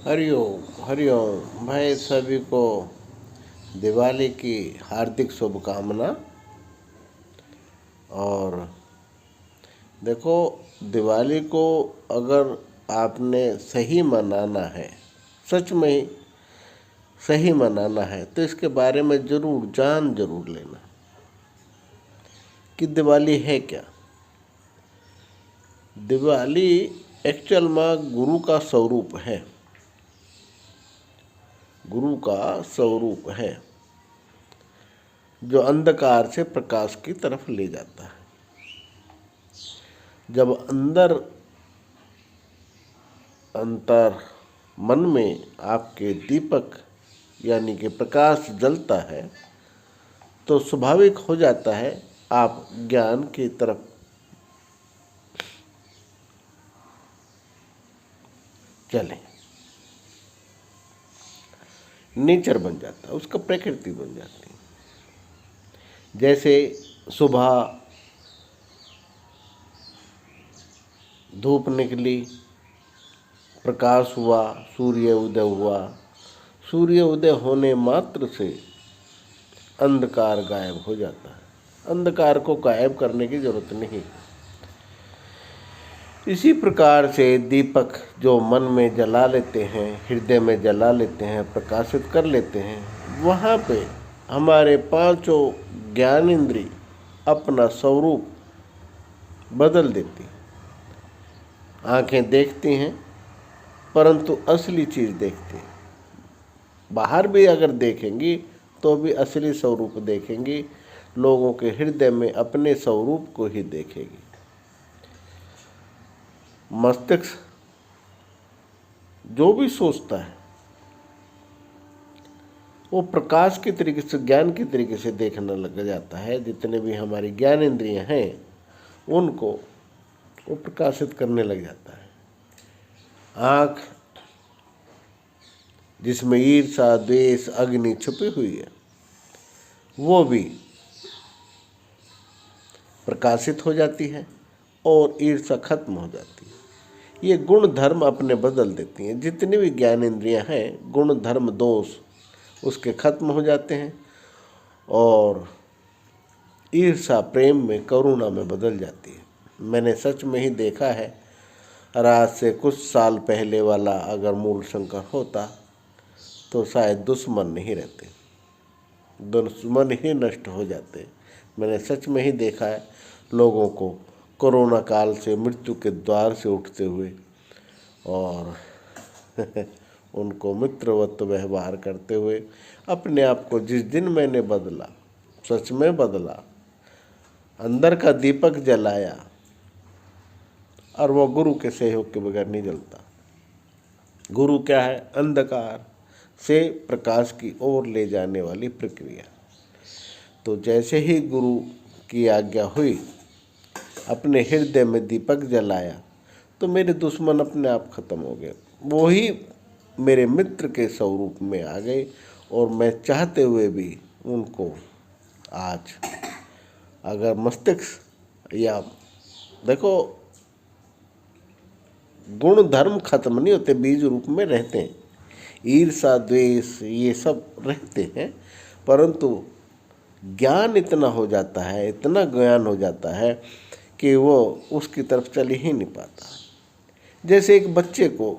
हरिओम हरिओम भाई, सभी को दिवाली की हार्दिक शुभकामना। और देखो, दिवाली को अगर आपने सही मनाना है, सच में ही सही मनाना है, तो इसके बारे में जरूर लेना कि दिवाली है क्या। दिवाली एक्चुअल में गुरु का स्वरूप है, गुरु का स्वरूप है जो अंधकार से प्रकाश की तरफ ले जाता है। जब अंतर मन में आपके दीपक यानी कि प्रकाश जलता है, तो स्वाभाविक हो जाता है आप ज्ञान की तरफ चलें। नेचर बन जाता है, उसका प्रकृति बन जाती है। जैसे सुबह धूप निकली, प्रकाश हुआ, सूर्य उदय हुआ, सूर्य उदय होने मात्र से अंधकार गायब हो जाता है। अंधकार को गायब करने की जरूरत नहीं। इसी प्रकार से दीपक जो मन में जला लेते हैं, हृदय में जला लेते हैं, प्रकाशित कर लेते हैं, वहाँ पे हमारे पांचों ज्ञान इंद्रिय अपना स्वरूप बदल देती हैं। आंखें देखती हैं परंतु असली चीज़ देखती हैं। बाहर भी अगर देखेंगी तो भी असली स्वरूप देखेंगी, लोगों के हृदय में अपने स्वरूप को ही देखेगी। मस्तिष्क जो भी सोचता है वो प्रकाश के तरीके से, ज्ञान के तरीके से देखने लग जाता है। जितने भी हमारी ज्ञान इंद्रियां हैं उनको वो प्रकाशित करने लग जाता है। आँख जिसमें ईर्ष्या, द्वेष, अग्नि छुपी हुई है, वो भी प्रकाशित हो जाती है और ईर्ष्या खत्म हो जाती है। ये गुण धर्म अपने बदल देती हैं। जितनी भी ज्ञान इंद्रियां हैं, गुण धर्म दोष उसके खत्म हो जाते हैं और ईर्ष्या प्रेम में, करुणा में बदल जाती है। मैंने सच में ही देखा है। रात से कुछ साल पहले वाला अगर मूल शंकर होता तो शायद दुश्मन नहीं रहते, दुश्मन ही नष्ट हो जाते। मैंने सच में ही देखा है लोगों को कोरोना काल से मृत्यु के द्वार से उठते हुए और उनको मित्रवत व्यवहार करते हुए। अपने आप को जिस दिन मैंने बदला, सच में बदला, अंदर का दीपक जलाया, और वो गुरु के सहयोग के बगैर नहीं जलता। गुरु क्या है? अंधकार से प्रकाश की ओर ले जाने वाली प्रक्रिया। तो जैसे ही गुरु की आज्ञा हुई, अपने हृदय में दीपक जलाया, तो मेरे दुश्मन अपने आप खत्म हो गए। वो ही मेरे मित्र के स्वरूप में आ गए और मैं चाहते हुए भी उनको आज अगर मस्तिष्क या देखो, गुण धर्म खत्म नहीं होते, बीज रूप में रहते हैं। ईर्ष्या, द्वेष ये सब रहते हैं, परंतु ज्ञान इतना हो जाता है, इतना ज्ञान हो जाता है कि वो उसकी तरफ चल ही नहीं पाता। जैसे एक बच्चे को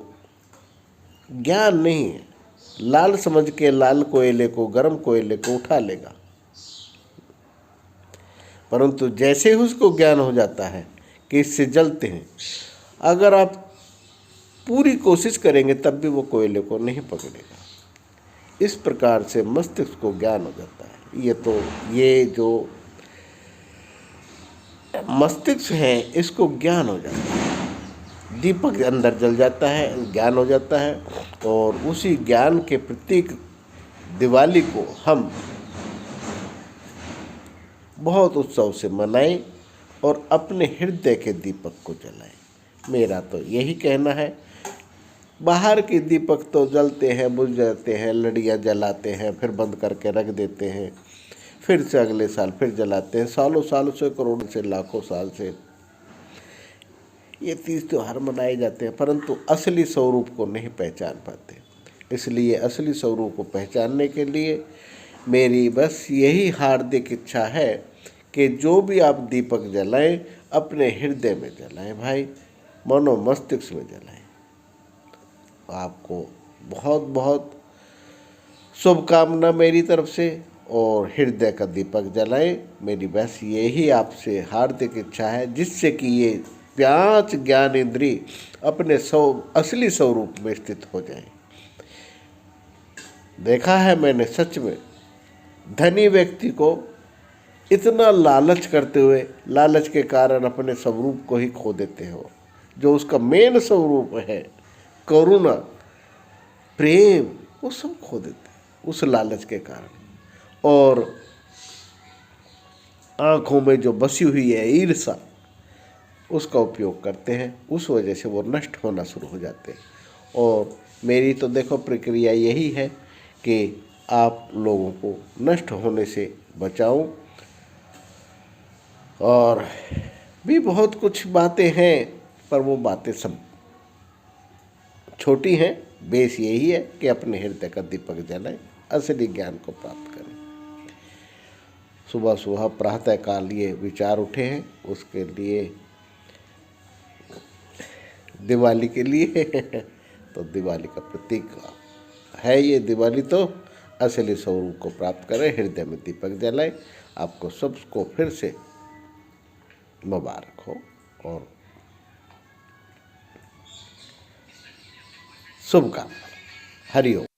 ज्ञान नहीं है, लाल समझ के लाल कोयले को, गर्म कोयले को उठा लेगा, परंतु जैसे ही उसको ज्ञान हो जाता है कि इससे जलते हैं, अगर आप पूरी कोशिश करेंगे तब भी वो कोयले को नहीं पकड़ेगा। इस प्रकार से मस्तिष्क को ज्ञान हो जाता है। ये जो मस्तिष्क है इसको ज्ञान हो जाता है, दीपक अंदर जल जाता है, ज्ञान हो जाता है। और उसी ज्ञान के प्रतीक दिवाली को हम बहुत उत्सव से मनाएं और अपने हृदय के दीपक को जलाएं। मेरा तो यही कहना है। बाहर के दीपक तो जलते हैं, बुझ जाते हैं, लड़ियाँ जलाते हैं, फिर बंद करके रख देते हैं, फिर से अगले साल फिर जलाते हैं। सालों साल से, करोड़ से, लाखों साल से ये तीज त्यौहार मनाए जाते हैं, परंतु असली स्वरूप को नहीं पहचान पाते। इसलिए असली स्वरूप को पहचानने के लिए मेरी बस यही हार्दिक इच्छा है कि जो भी आप दीपक जलाएं अपने हृदय में जलाएं भाई, मनो मस्तिष्क में जलाएं। आपको बहुत बहुत शुभकामना मेरी तरफ से, और हृदय का दीपक जलाएं। मेरी बस यही आपसे हार्दिक इच्छा है, जिससे कि ये 5 ज्ञानेंद्रिय अपने असली स्वरूप में स्थित हो जाएं। देखा है मैंने सच में, धनी व्यक्ति को इतना लालच करते हुए, लालच के कारण अपने स्वरूप को ही खो देते हो। जो उसका मेन स्वरूप है, करुणा, प्रेम, वो सब खो देते हैं उस लालच के कारण। और आँखों में जो बसी हुई है ईर्ष्या, उसका उपयोग करते हैं, उस वजह से वो नष्ट होना शुरू हो जाते हैं। और मेरी तो देखो प्रक्रिया यही है कि आप लोगों को नष्ट होने से बचाऊं। और भी बहुत कुछ बातें हैं, पर वो बातें सब छोटी हैं। बेस यही है कि अपने हृदय का दीपक जलाएं, असली ज्ञान को प्राप्त करें। सुबह सुबह प्रातः काल ये विचार उठे हैं, उसके लिए दिवाली के लिए तो दिवाली का प्रतीक है ये दिवाली। तो असली स्वरूप को प्राप्त करें, हृदय में दीपक जलाएं। आपको सबको फिर से मुबारक हो और शुभकामना। हरि ओम।